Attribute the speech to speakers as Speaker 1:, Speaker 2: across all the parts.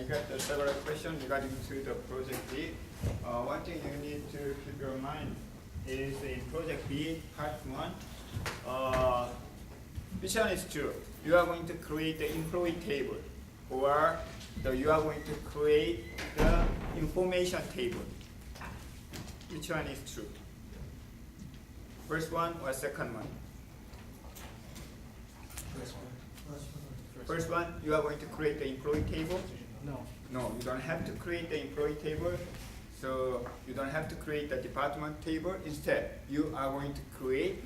Speaker 1: I got several questions regarding to the project B. One thing you need to keep your mind is in project B, part 1, which one is true? You are going to create the employee table, or you are going to create the information table. Which one is true? First one or second one? First one, you are going to create the employee table? No, you don't have to create the employee table. So you don't have to create the department table. Instead, you are going to create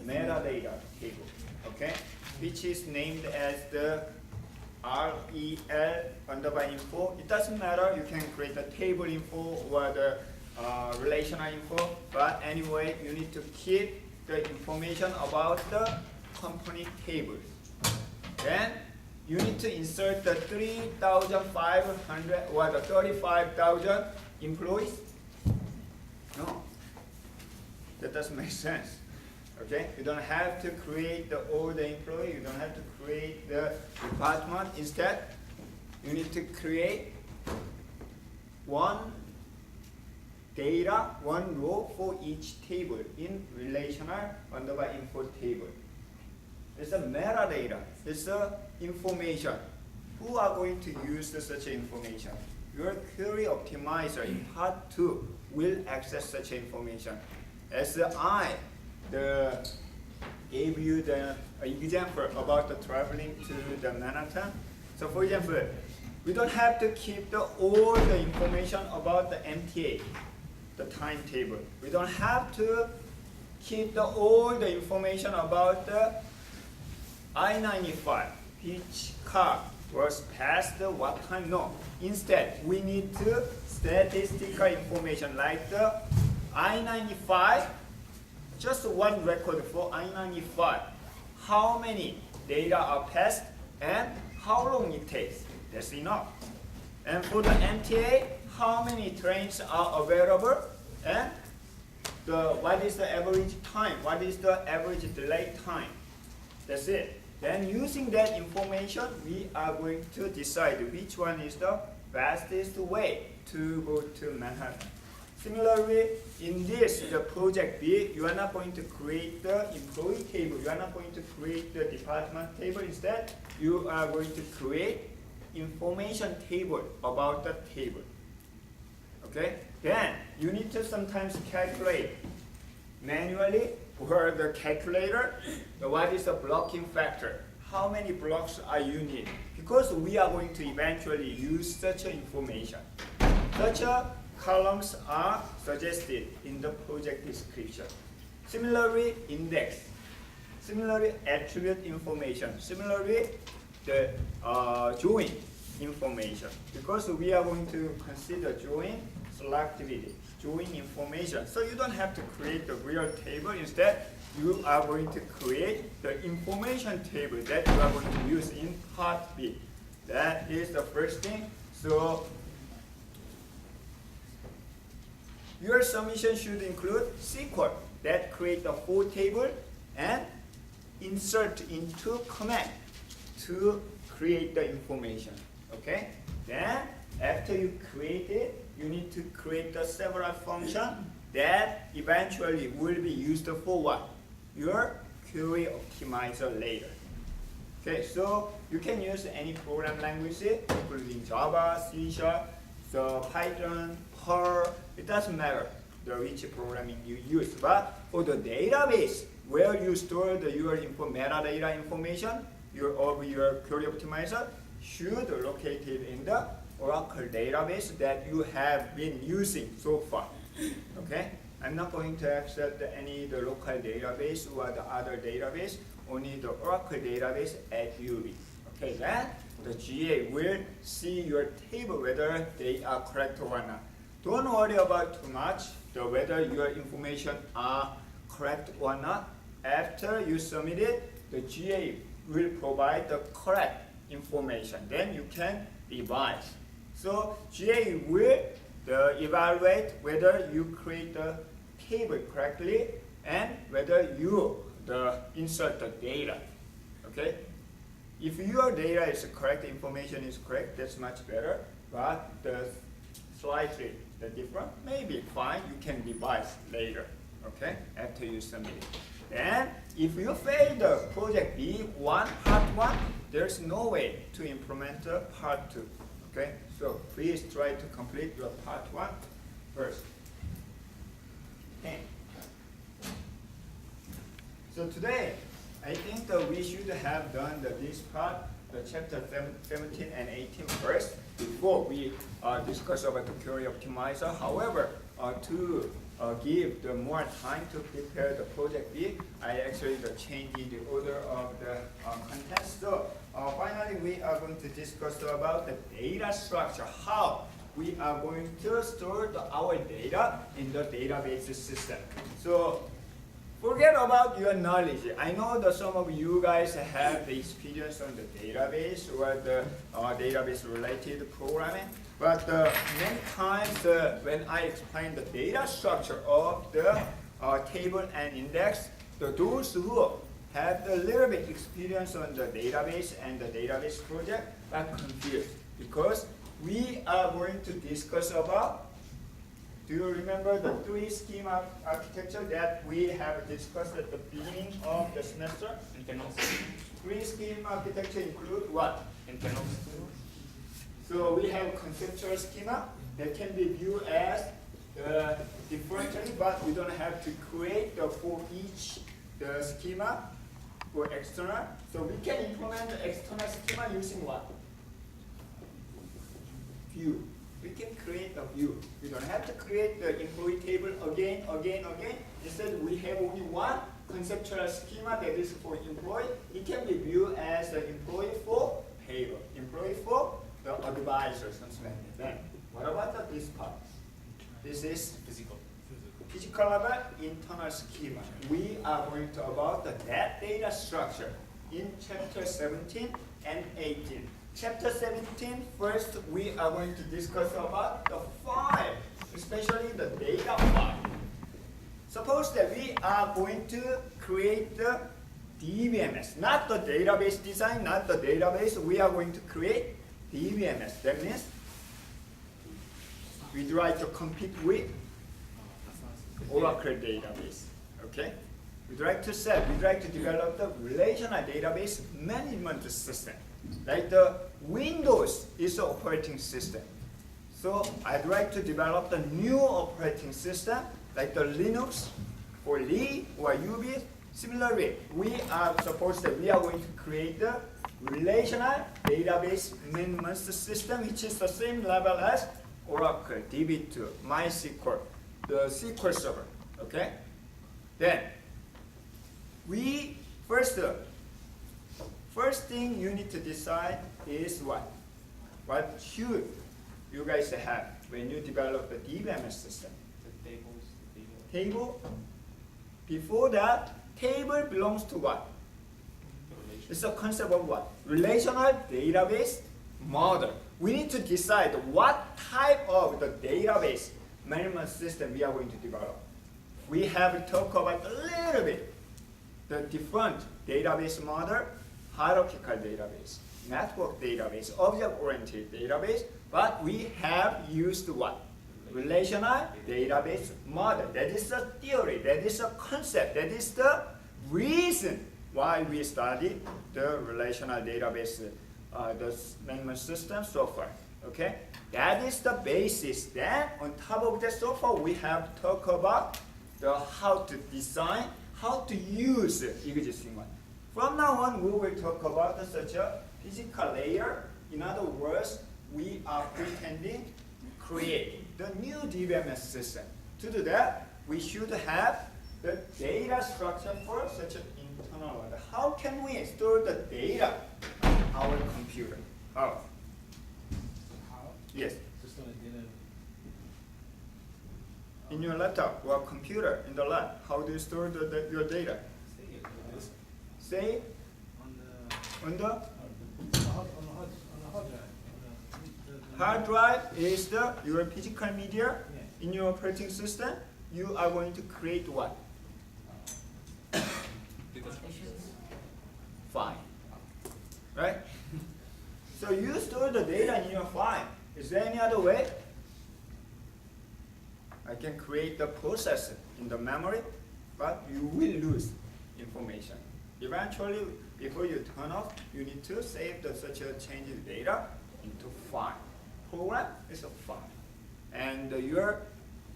Speaker 1: metadata table, okay? Which is named as the REL_info. It doesn't matter, you can create the table info or the relational info, but anyway, you need to keep the information about the company tables. Then you need to insert the 3,500 or the 35,000 employees. No, that doesn't make sense. Okay, you don't have to create all the employees. You don't have to create the department. Instead, you need to create one data, one row for each table in relational_info table. It's a metadata. It's a information. Who are going to use such information? Your query optimizer in part 2 will access such information. As I gave you the example about the traveling to the Manhattan. So for example, we don't have to keep all the information about the MTA, the timetable. We don't have to keep all the information about the I-95, which car was passed what time. No, instead we need to statistical information like the I-95, just one record for I-95, how many data are passed and how long it takes. That's enough. And for the MTA, how many trains are available and what is the average time, what is the average delay time. That's it. Then using that information, we are going to decide which one is the fastest way to go to Manhattan. Similarly, in the project B, you are not going to create the employee table. You are not going to create the department table. Instead, you are going to create information table about the table. Okay? Then you need to sometimes calculate manually or the calculator, what is the blocking factor? How many blocks are you need? Because we are going to eventually use such information. Such columns are suggested in the project description. Similarly, index. Similarly, attribute information. Similarly, the join information. Because we are going to consider join selectivity, join information. So you don't have to create the real table. Instead, you are going to create the information table that you are going to use in part B. That is the first thing. So your submission should include SQL that create the whole table and insert into command to create the information. Okay? Then after you create it, you need to create the several functions that eventually will be used for what? Your query optimizer later. Okay, so you can use any program language, including Java, C#, so Python, Perl. It doesn't matter which programming you use. But for the database, where you store your metadata information, your query optimizer should locate it in the Oracle database that you have been using so far. Okay? I'm not going to accept any the local database or the other database, only the Oracle database at UB. Okay, then the GA will see your table whether they are correct or not. Don't worry about too much whether your information are correct or not. After you submit it, the GA will provide the correct information. Then you can revise. So GA will evaluate whether you create the table correctly and whether you insert the data. Okay? If your data is correct, information is correct, that's much better. But the slightly the different, maybe fine, you can revise later, okay, after you submit it. And if you fail the project B1, part 1, there's no way to implement the part 2, okay? So please try to complete your part 1 first. Okay. So today, I think that we should have done this part, the chapter 17 and 18 first, before we discuss about the query optimizer. However, to give the more time to prepare the project B, I actually changed the order of the contents. So finally, we are going to discuss about the data structure, how we are going to store our data in the database system. So forget about your knowledge. I know that some of you guys have the experience on the database or the database related programming, but many times when I explain the data structure of the table and index, those who have a little bit experience on the database and the database project are confused, because we are going to discuss about, do you remember the 3 schema architecture that we have discussed at the beginning of the semester?
Speaker 2: Internal
Speaker 1: 3 schema architecture include what?
Speaker 2: internal
Speaker 1: So we have conceptual schema that can be viewed as differently, but we don't have to create for each the schema for external. So we can implement the external schema using what? View. We can create a view. We don't have to create the employee table again. Instead, we have only one conceptual schema that is for employee. It can be viewed as an employee for payroll, employee for the advisor, something like that. Then, what about this part? This is
Speaker 2: physical.
Speaker 1: physical level internal schema. We are going to about that data structure in chapter 17 and 18. Chapter 17, first we are going to discuss about the file, especially the data file. Suppose that we are going to create the DBMS, not the database design, not the database. We are going to create DBMS. That means we try to compete with Oracle database. Okay? We'd like to develop the relational database management system. Like the Windows is the operating system. So I'd like to develop the new operating system, like the Linux or Li or Ubix. Similarly, we are going to create the relational database management system, which is the same level as Oracle, DB2, MySQL, the SQL Server. Okay? Then we first thing you need to decide is what? What should you guys have when you develop the DBMS system?
Speaker 2: The tables,
Speaker 1: Table. Before that, table belongs to what? It's a concept of what? Relational database model. We need to decide what type of the database management system we are going to develop. We have talked about a little bit the different database model, hierarchical database, network database, object-oriented database, but we have used what? Relational database model. That is the theory, that is the concept, that is the reason why we study the relational database, the management system so far. Okay? That is the basis. Then on top of that, so far we have talked about the how to design, how to use the existing one. From now on, we will talk about such a physical layer. In other words, we are pretending create the new DBMS system. To do that, we should have the data structure for such an internal one. How can we store the data on our computer? How? Yes. In your laptop or computer in the lab, how do you store your data? Say on the hard drive is your physical media in your operating system. You are going to create what? File. right? So you store the data in your file. Is there any other way? I can create the process in the memory, but you will lose information. Eventually, before you turn off, you need to save the such a changed data into file. Program is a file, and your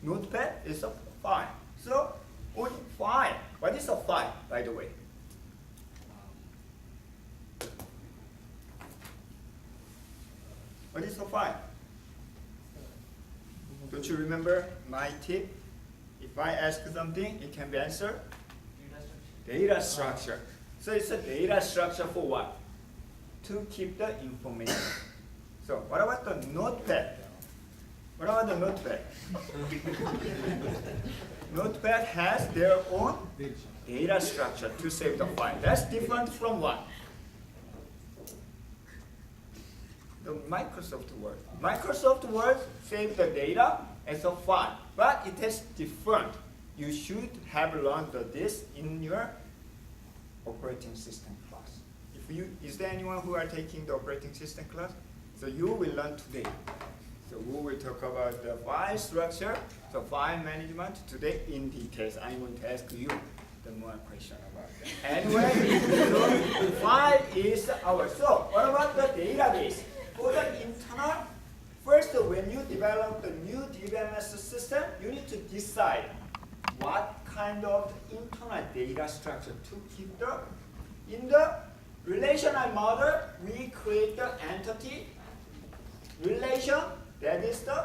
Speaker 1: notepad is a file. So, on file, what is a file, by the way? What is a file? Don't you remember my tip? If I ask something, it can be answered. Data structure. So it's a data structure for what? To keep the information. So what about the notepad? What about the notepad? Notepad has their own data structure to save the file. That's different from what? The Microsoft Word. Microsoft Word saves the data as a file, but it is different. You should have learned this in your operating system class. Is there anyone who are taking the operating system class? So you will learn today. So we will talk about the file structure, so file management today in details. I'm going to ask you the more question about that. Anyway, so file is our. So what about the database? For the internal, first when you develop the new DBMS system, you need to decide what kind of internal data structure to keep the. In the relational model, we create the entity, relation, that is the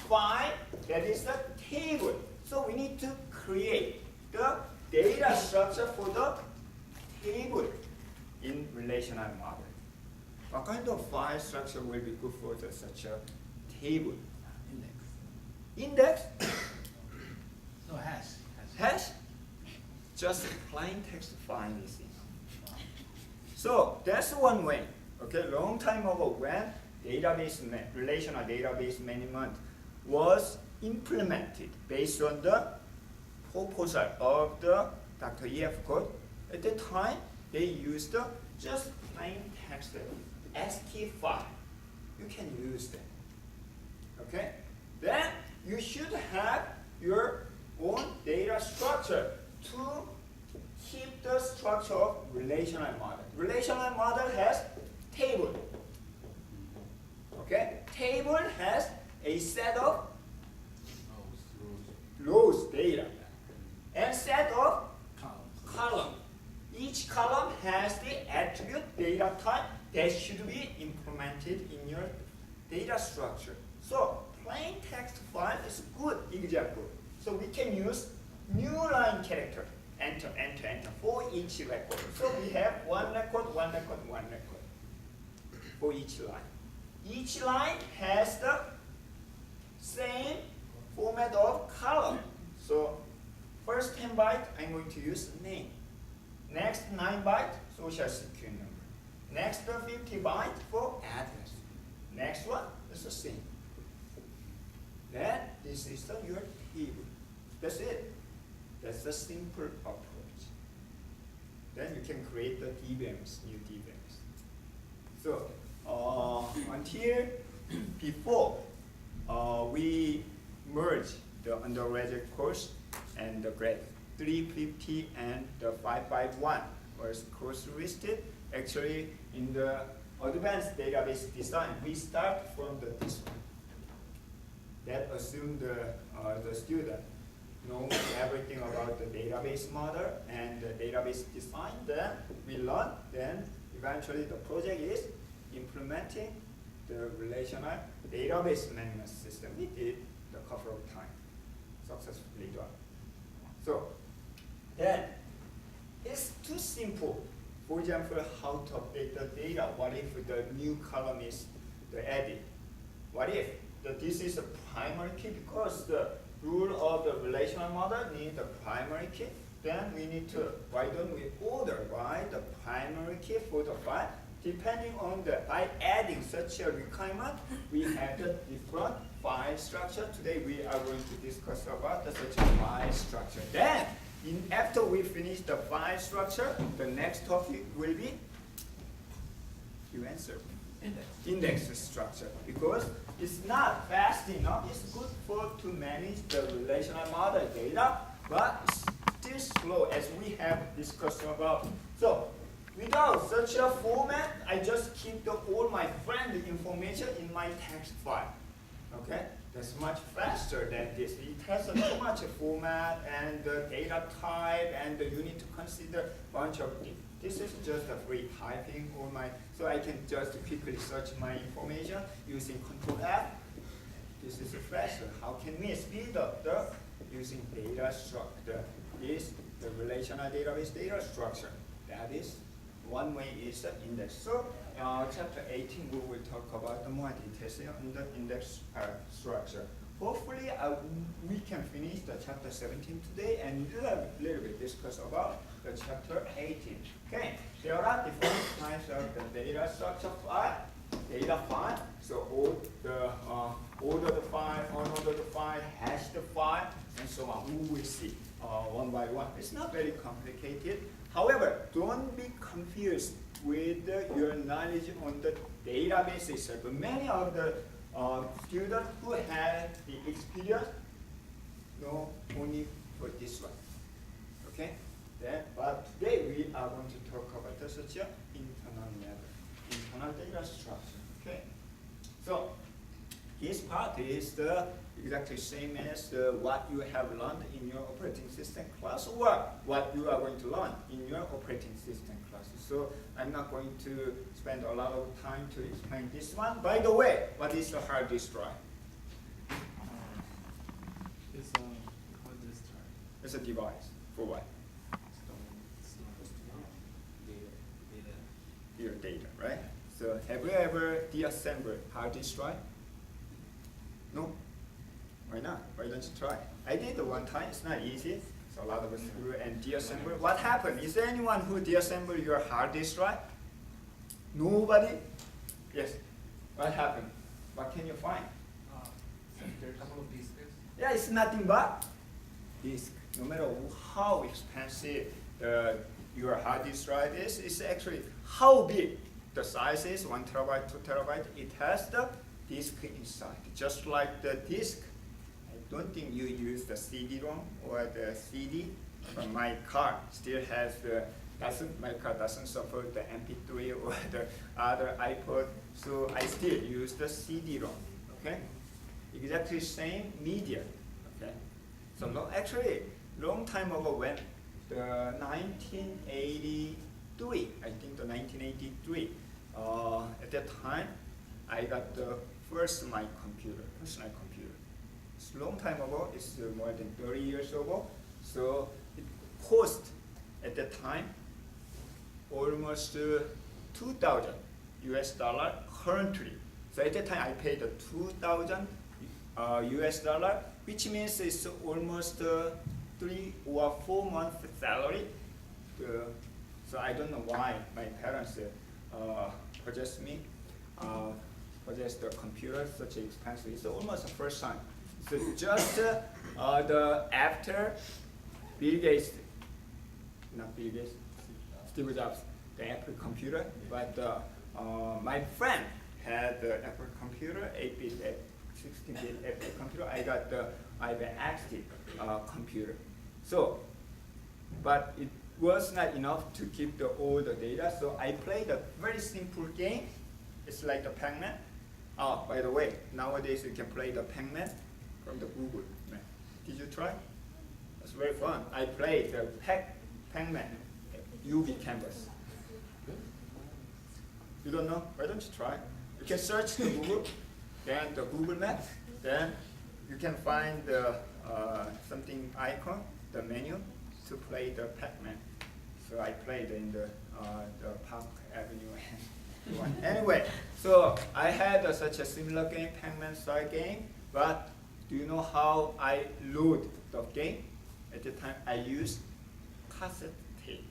Speaker 1: file, that is the table. So we need to create the data structure for the table in relational model. What kind of file structure will be good for such a table? Index?
Speaker 2: No, hash.
Speaker 1: Hash? Just plain text file is enough. So that's one way. Okay, long time ago when relational database management was implemented based on the proposal of the Dr. E.F. Code. At the time, they used just plain text ASCII file. You can use them. Okay? Then you should have your own data structure to keep the structure of relational model. Relational model has table. Okay? Table has a set of rows data and set of column. Each column has the attribute data type that should be implemented in your data structure. So plain text file is a good example. So we can use new line character, enter, enter, enter for each record. So we have one record, one record, one record for each line. Each line has the same format of column. So first 10 byte, I'm going to use name. Next 9 byte, social security number. Next 50 byte for address. Next one is the same. Then this is your table. That's it. That's the simple approach. Then you can create the DBMs, new DBMs. So until before we merge the undergraduate course and the grade 350 and the 551 was course listed. Actually, in the advanced database design, we start from this one. That assumes the student knows everything about the database model and the database design. Then we learn. Then eventually the project is implementing the relational database management system. We did a couple of times, successfully done. So then it's too simple. For example, how to update the data. What if the new column is the edit? What if this is a primary key? Because the rule of the relational model needs the primary key. Then we need to, why don't we order by the primary key for the file? Depending on by adding such a requirement, we have the different file structure. Today we are going to discuss about such a file structure. Then, after we finish the file structure, the next topic will be You answer.
Speaker 2: Index.
Speaker 1: Index structure, because it's not fast enough. It's good to manage the relational model data, but it's still slow, as we have discussed about. So without such a format, I just keep all my friend information in my text file. Okay, that's much faster than this. It has too much format and data type, and you need to consider bunch of things. This is just a free typing so I can just quickly search my information using Control F. This is faster. How can we speed up using data structure? The relational database data structure. That is one way is the index. So chapter 18 we will talk about the more details on the index structure. Hopefully we can finish the chapter 17 today and a little bit discuss about the chapter 18. Okay, there are different types of the data structure file, data file. So all the ordered file, unordered file, hashed file, and so on. We will see one by one. It's not very complicated. However, don't be confused with your knowledge on the database itself. Many of the students who have the experience know only for this one. Okay? But today we are going to talk about such an internal level, internal data structure. Okay? So this part is exactly same as what you have learned in your operating system class, or what you are going to learn in your operating system classes. So I'm not going to spend a lot of time to explain this one. By the way, what is the hard disk drive?
Speaker 3: It's hard disk drive.
Speaker 1: It's a device for what? Your data, right? So have you ever deassembled hard disk drive? No? Why not? Why don't you try? I did it one time. It's not easy. So a lot of us do and deassemble. What happened? Is there anyone who deassembled your hard disk drive? Nobody? Yes. What happened? What can you find?
Speaker 3: There are a couple of disks.
Speaker 1: Yeah, it's nothing but disk. No matter how expensive your hard disk drive is, it's actually how big the size is, 1 terabyte, 2 terabyte, it has the disk inside. Just like the disk, I don't think you use the CD-ROM or the CD. My car still has my car doesn't support the MP3 or the other iPod, so I still use the CD-ROM. Okay, exactly same media. Okay, so actually long time ago when the 1983, I think the 1983, at that time I got the personal computer. It's a long time ago. It's more than 30 years ago. So it cost at that time almost $2,000 US currently. So at that time I paid $2,000 US, which means it's almost 3 or 4 months salary. So I don't know why my parents purchased the computer such expensive. It's almost the first time. So just after Bill Gates, not Bill Gates, Steve Jobs, the Apple computer, but my friend had the Apple computer, 8-bit, 16-bit Apple computer. I got the IBM Active computer. So, but it was not enough to keep all the data, so I played a very simple game. It's like the Pac-Man. Oh, by the way, nowadays you can play the Pac-Man from the Google. Did you try? It's very fun. I played the Pac-Man UV canvas. You don't know? Why don't you try? You can search the Google, then the Google Map, then you can find the something icon, the menu, to play the Pac-Man. So I played in the Park Avenue. Anyway, so I had such a similar game, Pac-Man style game, but do you know how I load the game? At the time I used cassette tape.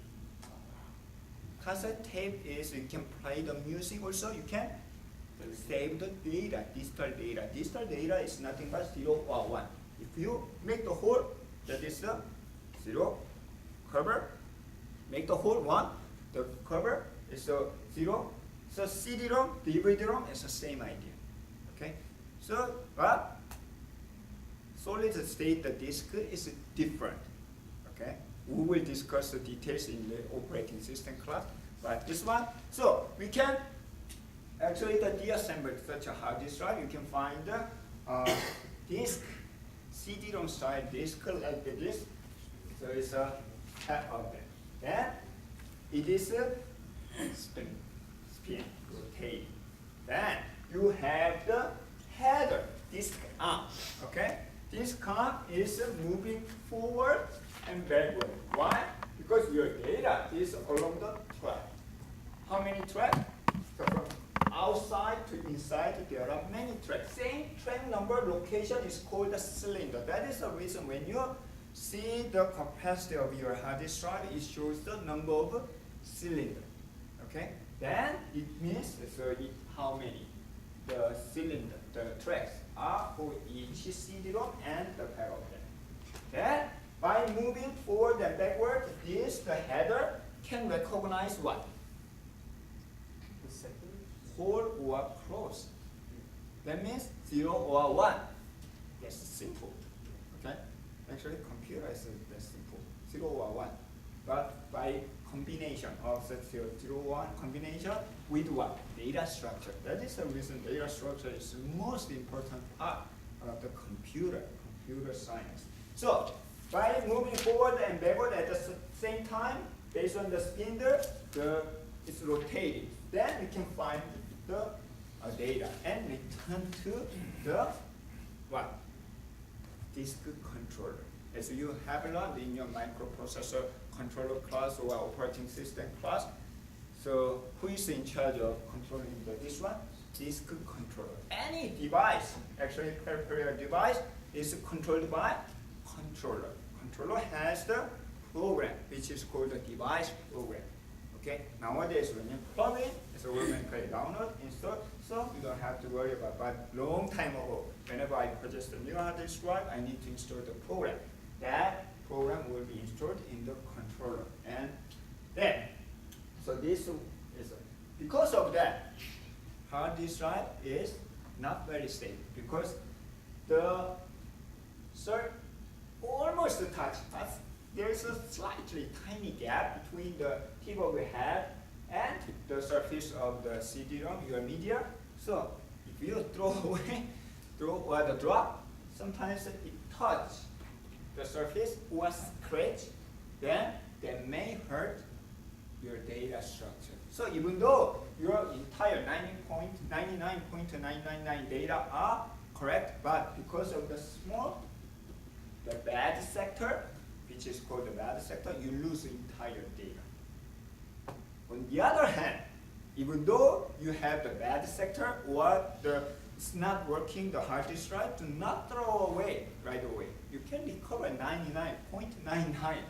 Speaker 1: Cassette tape is you can play the music also, you can save the data, digital data. Digital data is nothing but 0 or 1. If you make the hole, that is the 0 cover, make the hole 1, the cover is the 0. So CD-ROM, DVD-ROM is the same idea. Okay. So, but solid state the disk is different. Okay. We will discuss the details in the operating system class. But this one, so we can actually deassemble such a hard disk drive. You can find the disk, CD-ROM style disk like this. So it's a half of it. Then it is a spin, rotating. Then you have the header, disk arm. Okay, disk arm is moving forward and backward. Why? Because your data is along the track. How many tracks? So from outside to inside, there are many tracks. Same track number location is called the cylinder. That is the reason when you see the capacity of your hard disk drive, it shows the number of cylinder. Okay? Then it means how many the cylinder, the tracks are for each CD-ROM and the pair of them. Then by moving forward and backward, the header can recognize what?
Speaker 3: The second.
Speaker 1: Whole or close. That means 0 or 1. That's simple. Okay? Actually, computer is that simple. 0 or 1. But by combination of the 0, 1 combination with what? Data structure. That is the reason data structure is the most important part of the computer science. So, by moving forward and backward at the same time, based on the spindle, it's rotating. Then we can find the data and return to the what? Disk controller. As you have learned in your microprocessor controller class or operating system class. So who is in charge of controlling this one? Disk controller. Any device, actually peripheral device, is controlled by controller. Controller has the program, which is called the device program. Okay. Nowadays, when you plug in, it's automatically download, install, so you don't have to worry about. But long time ago, whenever I purchased a new hard disk drive, I need to install the program. That program will be installed in the controller, and then, so this is because of that, hard disk drive is not very stable because the almost touch, but there is a slightly tiny gap between the tip of the head and the surface of the CD-ROM, your media. So if you throw away, or the drop, sometimes it touches the surface or scratch, then that may hurt your data structure. So even though your entire 99.999 data are correct, but because of the bad sector, which is called the bad sector, you lose the entire data. On the other hand, even though you have the bad sector or it's not working, the hard disk drive, do not throw away right away. You can recover 99.99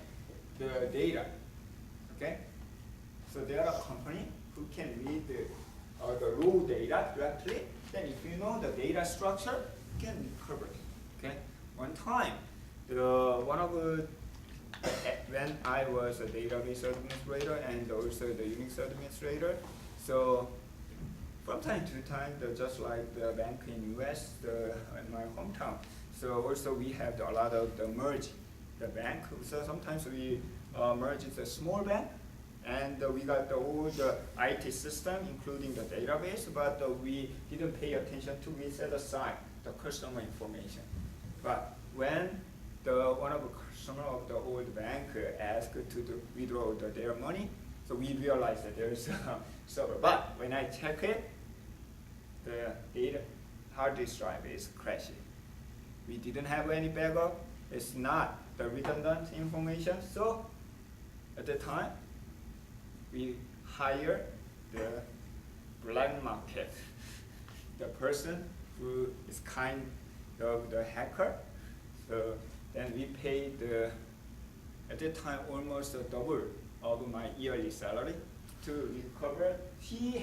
Speaker 1: the data. Okay? So there are companies who can read the raw data directly. Then if you know the data structure, you can recover it. Okay? One time, when I was a database administrator and also the Unix administrator, so from time to time, just like the bank in US, in my hometown, so also we have a lot of the merge the bank. So sometimes we merge the small bank, and we got all the IT system, including the database, but we didn't pay attention to, we set aside the customer information. But when one of the customer of the old bank asked to withdraw their money, so we realized that there is a server. But when I check it, the data hard disk drive is crashing. We didn't have any backup. It's not the redundant information. So at the time, we hired the black market, the person who is kind of the hacker. So then we paid at the time almost double of my yearly salary to recover. He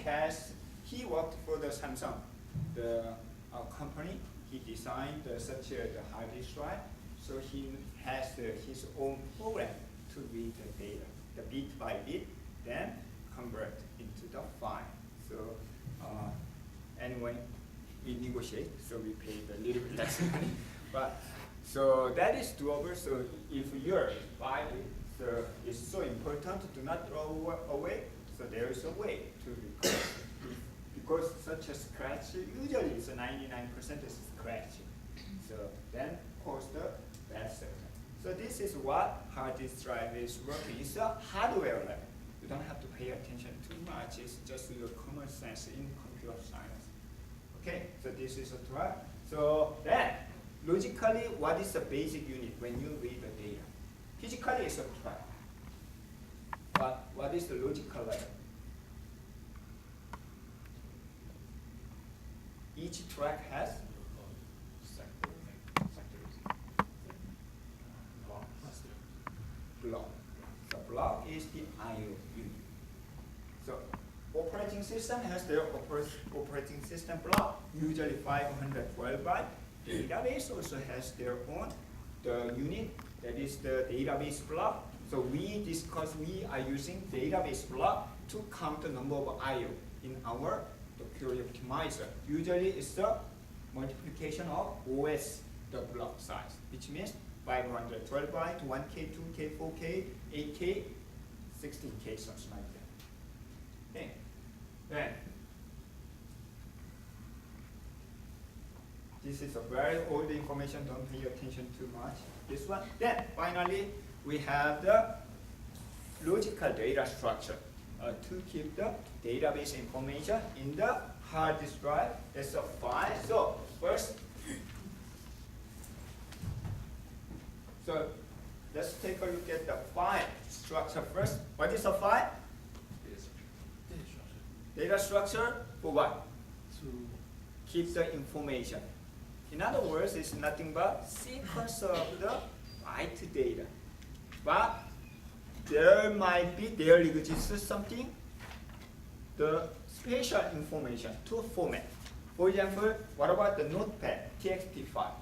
Speaker 1: worked for the Samsung, the company. He designed such a hard disk drive, so he has his own program to read the data, the bit by bit, then convert into the file. So anyway, we negotiate, so we pay a little bit less money. But so that is doable. So if you're buying it, so it's so important to not throw away. So there is a way to recover. Because such a scratch, usually it's a 99% is scratch. So then, of course, the bad sector. So this is what hard disk drive is working. It's a hardware level. You don't have to pay attention too much. It's just your common sense in computer science. Okay, so this is a drive. So then, logically, what is the basic unit when you read the data? Physically, it's a drive. But what is the logical level? Each track has block. The block is the I/O unit. So operating system has their operating system block, usually 512 byte. Database also has their own the unit, that is the database block. So we are using database block to count the number of I/O in our the query optimizer. Usually it's the multiplication of OS, the block size, which means 512 byte, 1K, 2K, 4K, 8K, 16K, something like that. Okay. Then this is a very old information, don't pay attention too much. This one. Then finally we have the logical data structure. To keep the database information in the hard disk drive. It's a file. So first, so let's take a look at the file structure first. What is a file? Data structure for what?
Speaker 3: To
Speaker 1: Keep the information. In other words, it's nothing but sequence of the byte data. But there exists something, the special information to format. For example, what about the notepad, txt file?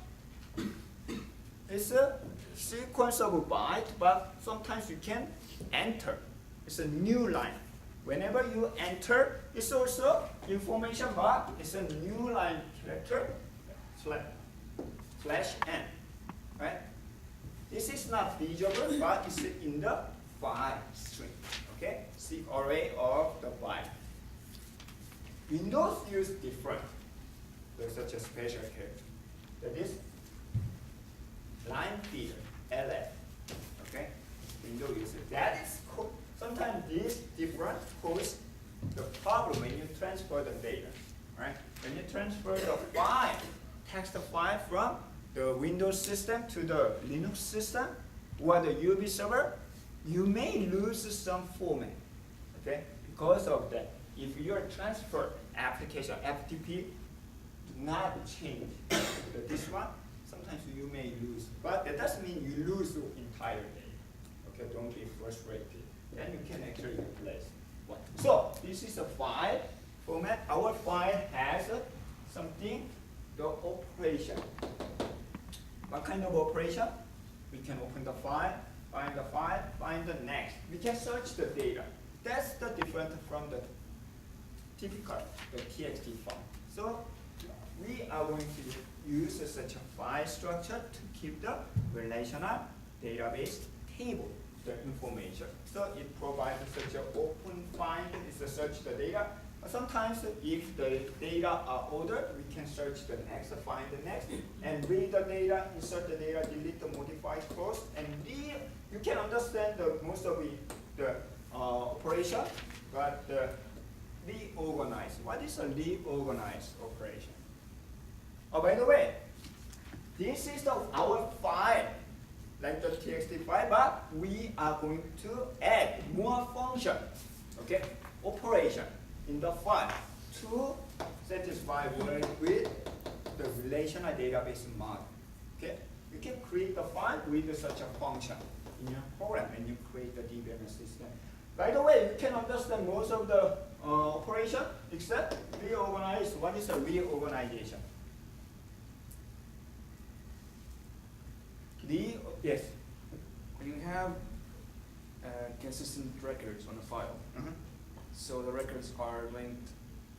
Speaker 1: It's a sequence of byte, but sometimes you can enter. It's a new line. Whenever you enter, it's also information, but it's a new line character, /n, right? This is not visible, but it's in the file string, okay? See array of the file. Windows use different. There's such a special character. That is line feeder, LF, okay? Windows uses that is sometimes this different cause the problem when you transfer the data, right? When you transfer the file, text file from the Windows system to the Linux system or the UB server, you may lose some format, okay? Because of that, if your transfer application, FTP, do not change this one, sometimes you may lose. But that doesn't mean you lose the entire data, okay? Don't be frustrated. Then you can actually replace one. So this is a file format. Our file has something, the operation. What kind of operation? We can open the file, find the next. We can search the data. That's the difference from the typical, the txt file. So we are going to use such a file structure to keep the relational database table, the information. So it provides such an open find, it's a search the data. Sometimes if the data are ordered, we can search the next, find the next, and read the data, insert the data, delete the modified close, and you can understand most of the operation, but reorganize. What is a reorganized operation? Oh, by the way, this is our file, like the txt file, but we are going to add more function, okay, operation in the file to satisfy with the relational database model. Okay, you can create the file with such a function in your program, and you create the DBMS system. By the way, you can understand most of the operation except reorganize. What is a reorganization? Yes.
Speaker 4: When you have consistent records on a file, so the records are linked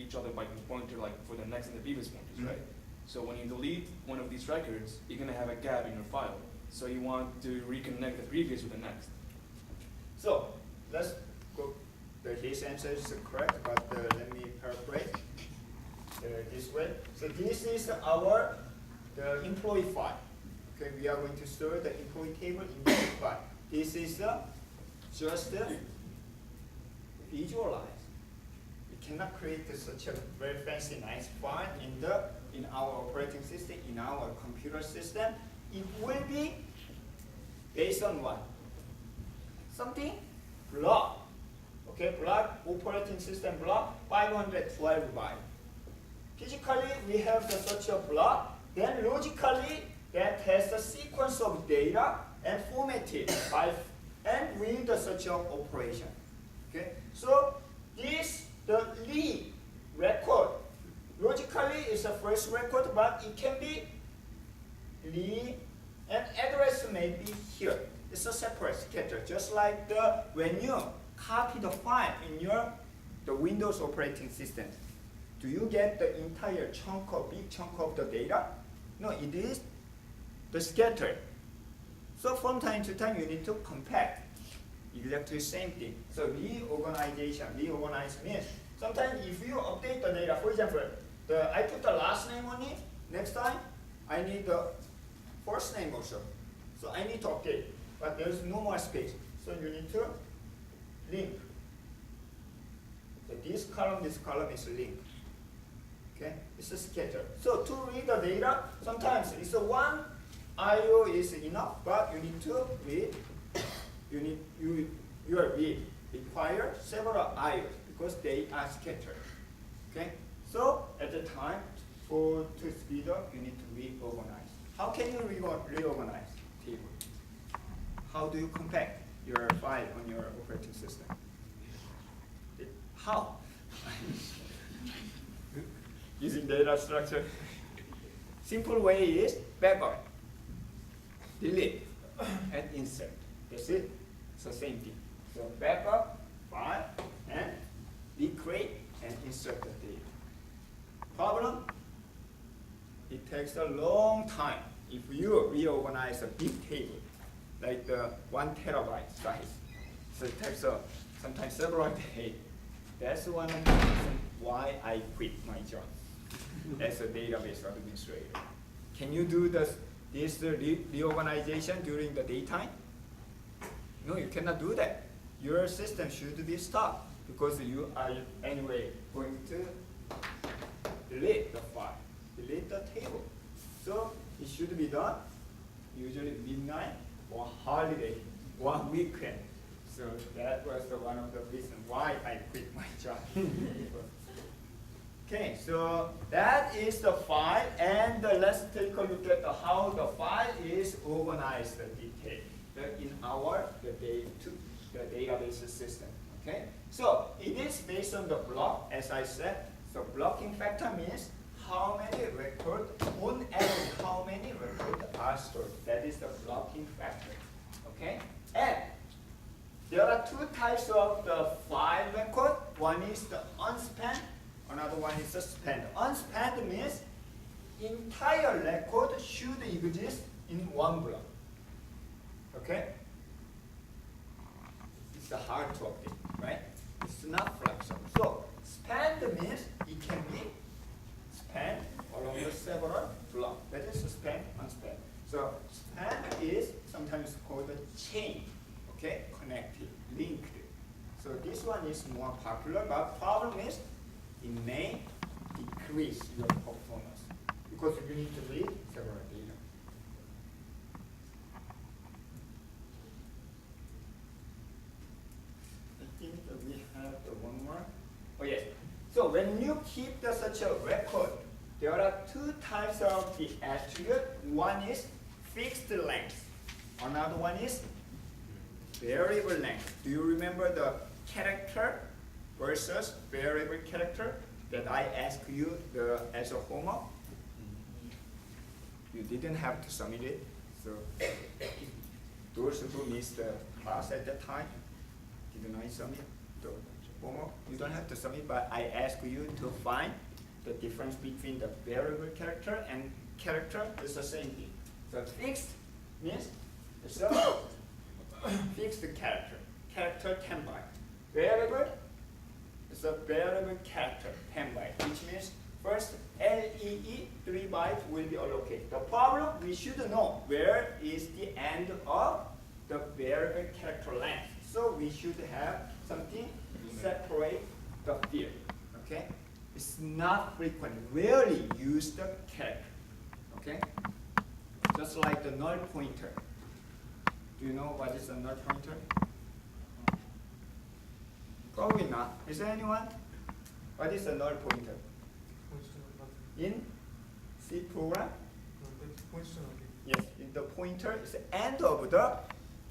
Speaker 4: each other by pointer, like for the next and the previous pointers,
Speaker 1: Mhm.
Speaker 4: right? So when you delete one of these records, you're gonna have a gap in your file. So you want to reconnect the previous with the next.
Speaker 1: So let's go. His answer is correct, but let me paraphrase this way. So this is our the employee file. Okay, we are going to store the employee table in this file. This is just visualize. We cannot create such a very fancy, nice file in our operating system, in our computer system. It will be based on what? Something block. Okay, block operating system block 512 byte. Physically, we have such a block. Then logically, that has a sequence of data and formatted and with such an operation. Okay, so this the lead record logically is the first record, but it can be lead and address may be here. It's a separate scatter, just like when you copy the file in the Windows operating system. Do you get the entire big chunk of the data? No, it is the scatter. So from time to time, you need to compact. Exactly the same thing. So reorganize means sometimes if you update the data, for example, I put the last name on it. Next time, I need the first name also. So I need to update, but there's no more space. So you need to link. So this column is linked. Okay, it's a scatter. So to read the data, sometimes it's one I/O is enough, but you need to read. Your read require several I/Os because they are scattered. Okay, so at the time to speed up, you need to reorganize. How can you reorganize table? How do you compact your file on your operating system? How? Using data structure. Simple way is backup, delete, and insert. That's it. It's the same thing. So backup, file, and recreate and insert the data. Problem? It takes a long time if you reorganize a big table, like the 1 terabyte size. So it takes sometimes several days. That's one of the reasons why I quit my job as a database administrator. Can you do this reorganization during the daytime? No, you cannot do that. Your system should be stopped because you are anyway going to delete the file, delete the table. So it should be done usually midnight or holiday, 1 weekend. So that was one of the reasons why I quit my job. Okay, so that is the file, and let's take a look at how the file is organized in detail in our the database system. Okay, so it is based on the block, as I said. So blocking factor means how many records, on average, how many records are stored. That is the blocking factor. Okay, and there are two types of the file record. One is the unspanned. Another one is the spanned. Unspanned means entire record should exist in one block. Okay? It's hard to update, right? It's not flexible. So spanned means it can be spanned along the several blocks. That is spanned, unspanned. So spanned is sometimes called a chain. Okay? Connected, linked. So this one is more popular, but problem is it may decrease your performance because you need to read several data. I think that we have the one more. Oh yes. So when you keep such a record, there are two types of the attribute. One is fixed length. Another one is variable length. Do you remember the character versus variable character that I asked you as a homework? You didn't have to submit it. So those who missed the class at that time, didn't I submit? homework. You don't have to submit, but I ask you to find the difference between the variable character and character is the same thing. So fixed means it's a fixed character, character 10 byte. Variable is a variable character 10 byte, which means first LEE 3 bytes will be allocated. The problem, we should know where is the end of the variable character length. So we should have something to separate the field. Okay? It's not frequent, rarely use the character. Okay? Just like the null pointer. Do you know what is a null pointer? Probably not. Is there anyone? What is a null pointer? In C program? Yes, in the pointer is the end of the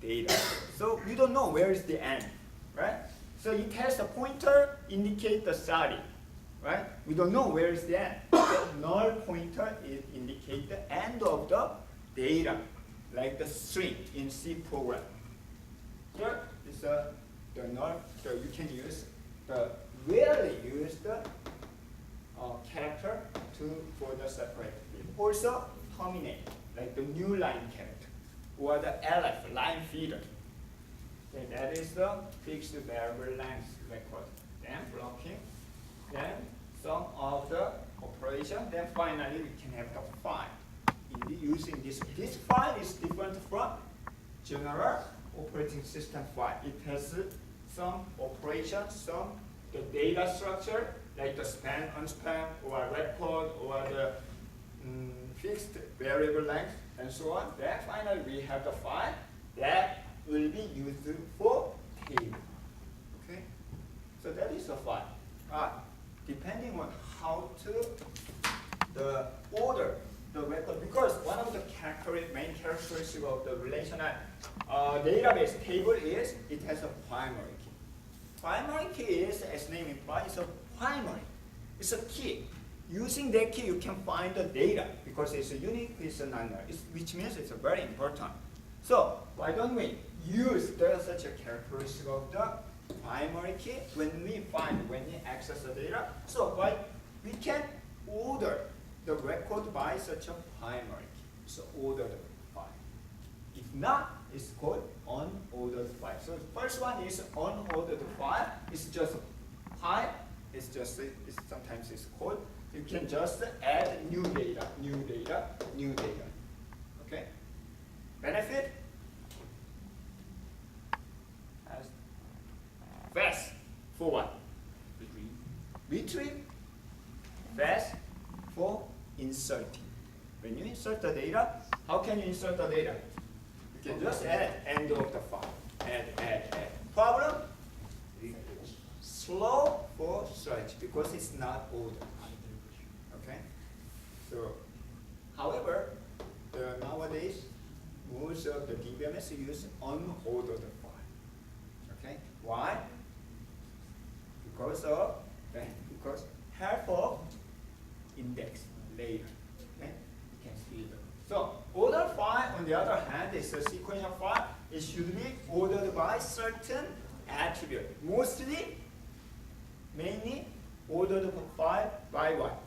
Speaker 1: data. So we don't know where is the end, right? So it has a pointer indicate the starting, right? We don't know where is the end. The null pointer is indicate the end of the data, like the string in C program. Here is the null. So you can use the rarely use the character for the separate field. Also terminate, like the new line character, or the LF, line feeder. Okay, that is the fixed variable length record. Then blocking, then some of the operation, then finally we can have the file. Using this file is different from general operating system file. It has some operations, some the data structure, like the span, unspan, or record, or the fixed variable length, and so on. Then finally we have the file that will be used for table. Okay? So that is the file. Depending on how to the order the record, because one of the main characteristics of the relational database table is it has a primary key. Primary key is, as name implies, a primary. It's a key. Using that key, you can find the data because it's a unique, it's a non-null, which means it's a very important. So why don't we use such a characteristic of the primary key when we access the data? So we can order the record by such a primary key. So order the file. If not, it's called unordered file. So the first one is unordered file. It's just file. Sometimes it's called. You can just add new data, new data, new data. Okay? Benefit? Fast for what? Retrieve. Fast for inserting. When you insert the data, how can you insert the data? You can just add end of the file. Add. Problem? Slow for search because it's not ordered. Okay? So, however, nowadays, most of the DBMS use unordered file. Okay? Why? Because half of index later. Okay? You can see that. So, ordered file, on the other hand, is a sequential file. It should be ordered by certain attribute. Mainly ordered file by what?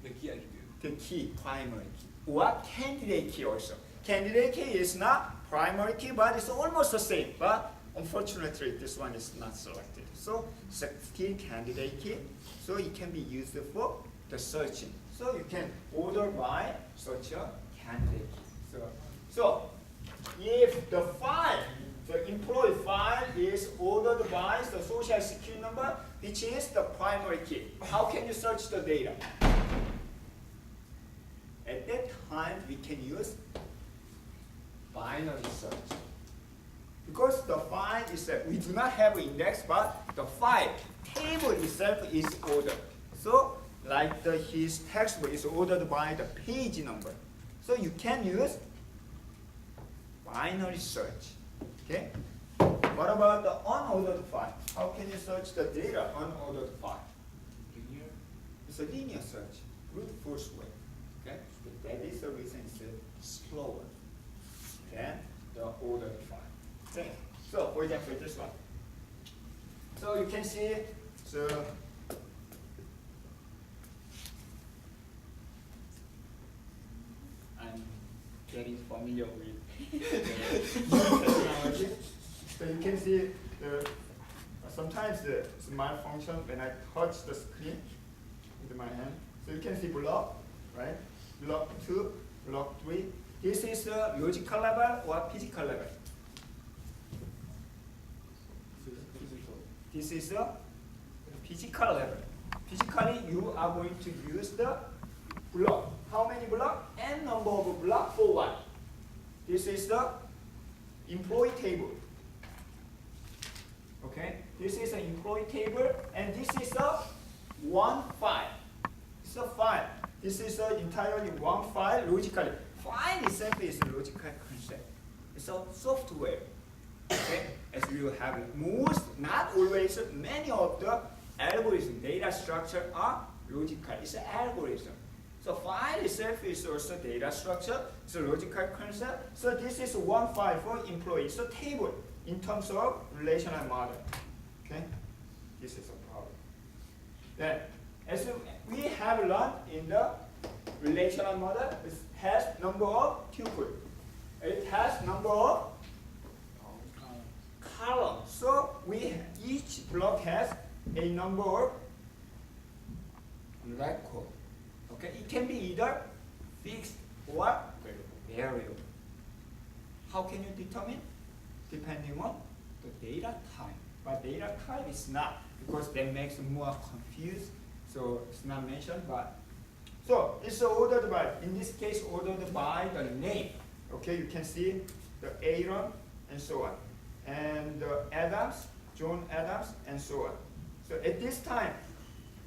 Speaker 4: The key attribute.
Speaker 1: The key, primary key. Or candidate key also. Candidate key is not primary key, but it's almost the same. But unfortunately, this one is not selected. So it's still candidate key. So it can be used for the searching. So you can order by such a candidate key. So if the file, the employee file is ordered by the social security number, which is the primary key, how can you search the data? At that time, we can use binary search. Because the file itself, we do not have an index, but the file table itself is ordered. So, like his textbook is ordered by the page number. So you can use binary search. Okay? What about the unordered file? How can you search the data unordered file?
Speaker 4: Linear.
Speaker 1: It's a linear search, brute force way. Okay? That is the reason it's slower than the ordered file. Okay. So, for example, this one. So you can see, so I'm getting familiar with the technology. So you can see sometimes the malfunction when I touch the screen with my hand. So you can see block, right? Block 2, block 3. This is the logical level or physical level. This is the physical level. Physically, you are going to use the block. How many block? N number of block for what? This is the employee table. Okay, this is an employee table, and this is a one file. It's a file. This is entirely one file logically. File itself is a logical concept. It's a software. Okay, as you have most, not always, many of the algorithm data structure are logical. It's an algorithm. So file itself is also data structure. It's a logical concept. So this is one file for employee. So table in terms of relational model. Okay, this is a problem. Then, as we have learned in the relational model, it has number of tuple. It has number of column. So each block has a number of record. Okay, it can be either fixed or variable. How can you determine? Depending on the data type. But data type is not, because that makes it more confused. So it's not mentioned. But so it's ordered by, in this case, ordered by the name. Okay, you can see the Aaron and so on. And Adams, John Adams, and so on. So at this time,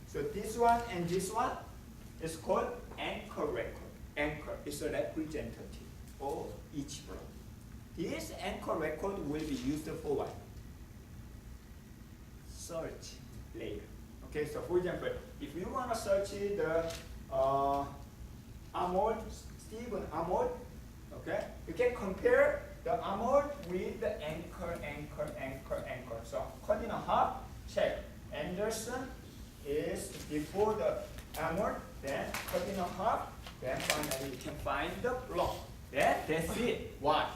Speaker 1: so this one and this one is called anchor record. Anchor is a representative of each block. This anchor record will be used for what? Search later. Okay, so for example, if you want to search the Arnold, Stephen Arnold, okay, you can compare the Arnold with the anchor. So cut in half, check. Anderson is before the Arnold, then cut in half, then finally you can find the block. Then that's it. Why?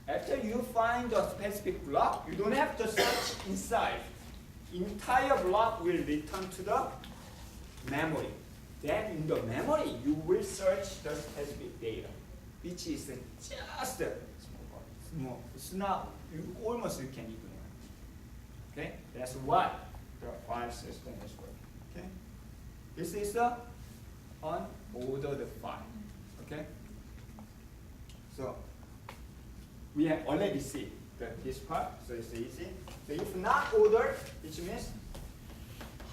Speaker 1: After you find the specific block, you don't have to search inside. Entire block will return to the memory. Then in the memory, you will search the specific data, which is just a small. It's not, almost you can ignore. Okay, that's what the file system is for. Okay, this is the unordered file. Okay, so we have already seen this part, so it's easy. So if not ordered, which means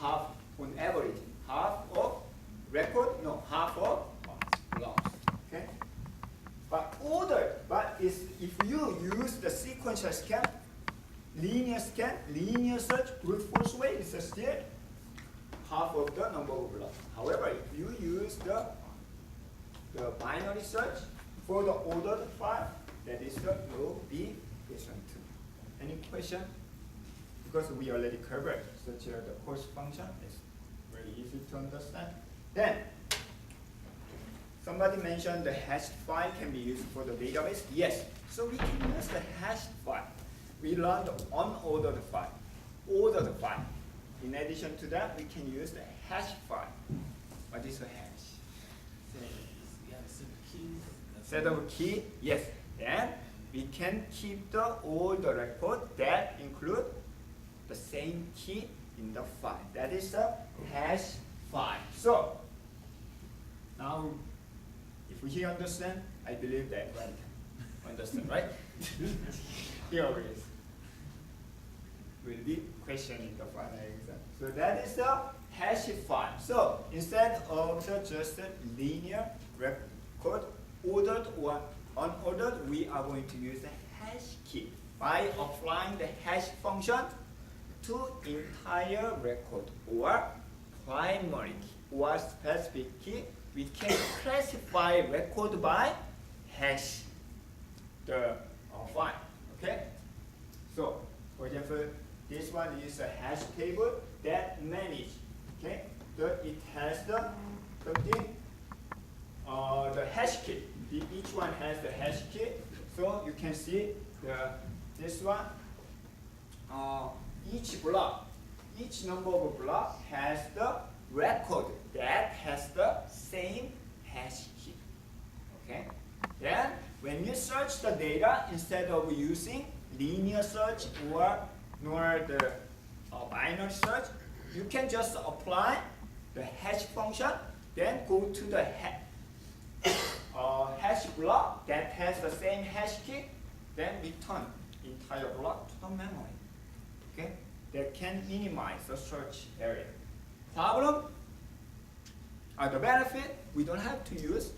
Speaker 1: half on average, half of record, no, half of blocks. Okay? But ordered, but is if you use the sequential scan, linear search, brute force way, it's still half of the number of blocks. However, if you use the binary search for the ordered file, that is the will be different too. Any question? Because we already covered such the cost function is very easy to understand. Then somebody mentioned the hashed file can be used for the database. Yes. So we can use the hashed file. We learned unordered file, ordered file. In addition to that, we can use the hash file. What is a hash?
Speaker 2: We have a set of keys.
Speaker 1: Set of key, yes. Then we can keep all the record that include the same key in the file. That is the hash file. So now, if we understand, I believe that everyone can understand, right? Here it is. Will be questioning the final exam. So that is the hash file. So instead of just a linear record, ordered or unordered, we are going to use the hash key. By applying the hash function to entire record or primary key or specific key, we can classify record by hash the file. Okay? So, for example, This one is a hash table that manage. Okay, it has the something. The hash key. Each one has the hash key. So you can see this one. Each block, each number of block has the record that has the same hash key. Okay. Then when you search the data, instead of using linear search or nor the binary search, you can just apply the hash function, then go to the hash block that has the same hash key, then return entire block to the memory. Okay, that can minimize the search area. Problem? The benefit, we don't have to use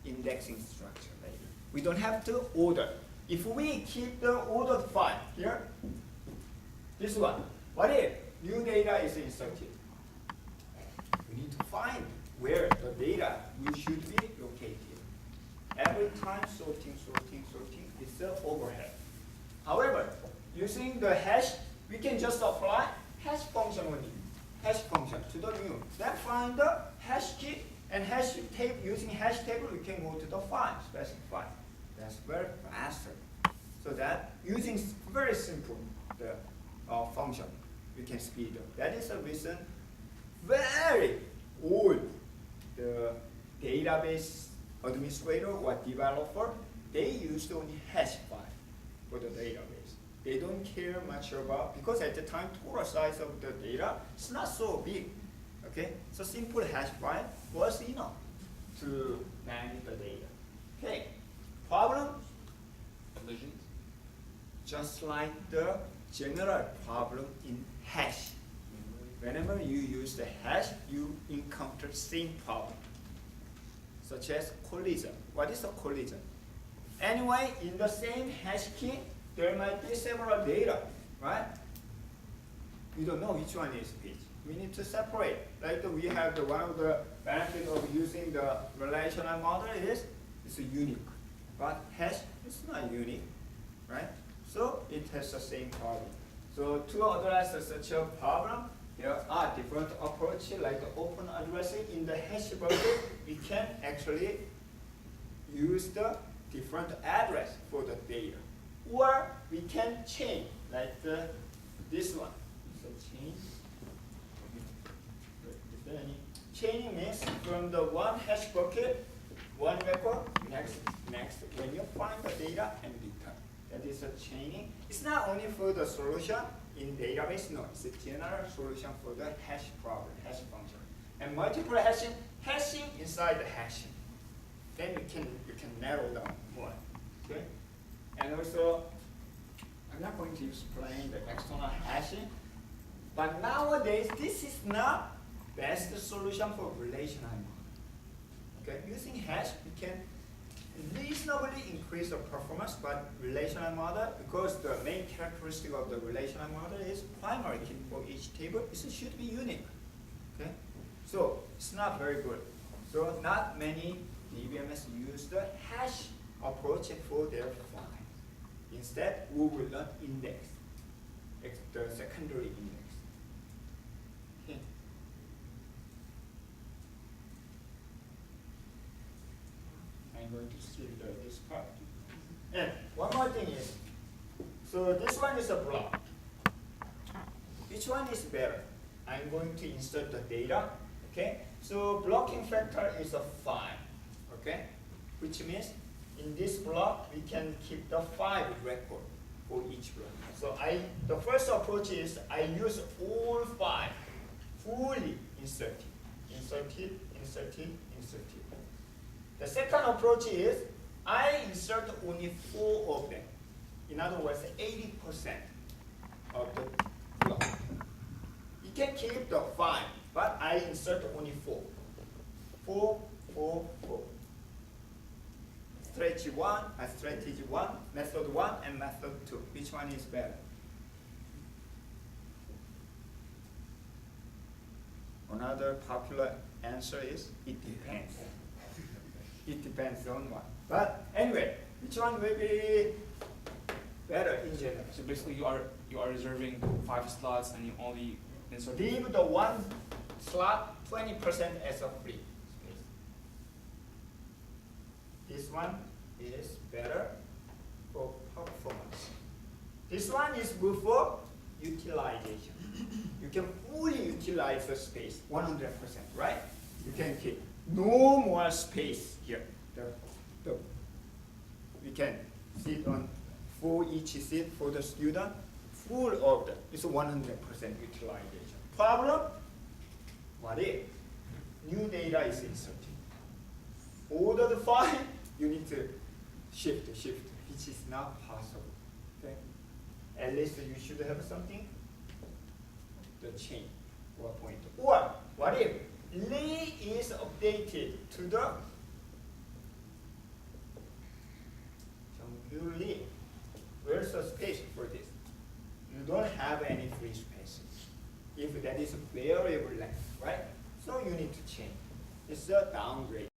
Speaker 1: indexing structure later. We don't have to order. If we keep the ordered file here, this one, what if new data is inserted? We need to find where the data should be located. Every time sorting, it's an overhead. However, using the hash, we can just apply hash function only. Hash function to the new. Then find the hash key and hash table. Using hash table, we can go to the file, specify. That's very faster. So that using very simple the function, we can speed up. That is the reason very old the database administrator or developer, they use only hash file for the database. They don't care much about, because at the time total size of the data is not so big. Okay, so simple hash file was enough to manage the data. Okay, problem?
Speaker 4: Collisions?
Speaker 1: Just like the general problem in hash. Whenever you use the hash, you encounter same problem, such as collision. What is a collision? Anyway, in the same hash key, there might be several data, right? We don't know which one is which. We need to separate. Like we have one of the benefits of using the relational model is it's unique, but hash is not unique, right? So it has the same problem. So to address such a problem, there are different approaches like the open addressing. In the hash bucket, we can actually use the different address for the data. Or we can chain, like this one. So chain. Is there any? Chaining means from the one hash bucket, one record, next. When you find the data and return. That is a chaining. It's not only for the solution in database, no, it's a general solution for the hash problem, hash function. And multiple hashing inside the hashing. Then you can narrow down more. Okay? And also, I'm not going to explain the external hashing, but nowadays this is not best solution for relational model. Okay? Using hash, we can reasonably increase the performance, but relational model, because the main characteristic of the relational model is primary key for each table, it should be unique. Okay? So it's not very good. So not many DBMS use the hash approach for their file. Instead, we will not index the secondary index. Okay. I'm going to skip this part. And one more thing is, so this one is a block. Which one is better? I'm going to insert the data. Okay. So blocking factor is a 5. Okay. Which means in this block we can keep the 5 record for each block. So the first approach is I use all 5 fully inserted. The second approach is I insert only 4 of them. In other words, 80% of the block. You can keep the 5, but I insert only 4. 4. Strategy 1, method 1, and method 2. Which one is better? Another popular answer is it depends. It depends on one. But anyway, which one will be better in general?
Speaker 4: So basically you are you are reserving 5 slots and you only insert.
Speaker 1: Leave the one slot 20% as a free space. This one is better for performance. This one is good for utilization. You can fully utilize the space 100%, right? You can keep no more space here. We can sit on for each seat for the student, full of the, it's 100% utilization. Problem? What if new data is inserted? Order the file, you need to shift, which is not possible. Okay? At least you should have something, the chain or pointer. Or what if Lee is updated to the Jungkyu Lee? Where's the space for this? You don't have any free space. If that is a variable length, right? So you need to change. It's a downgrade.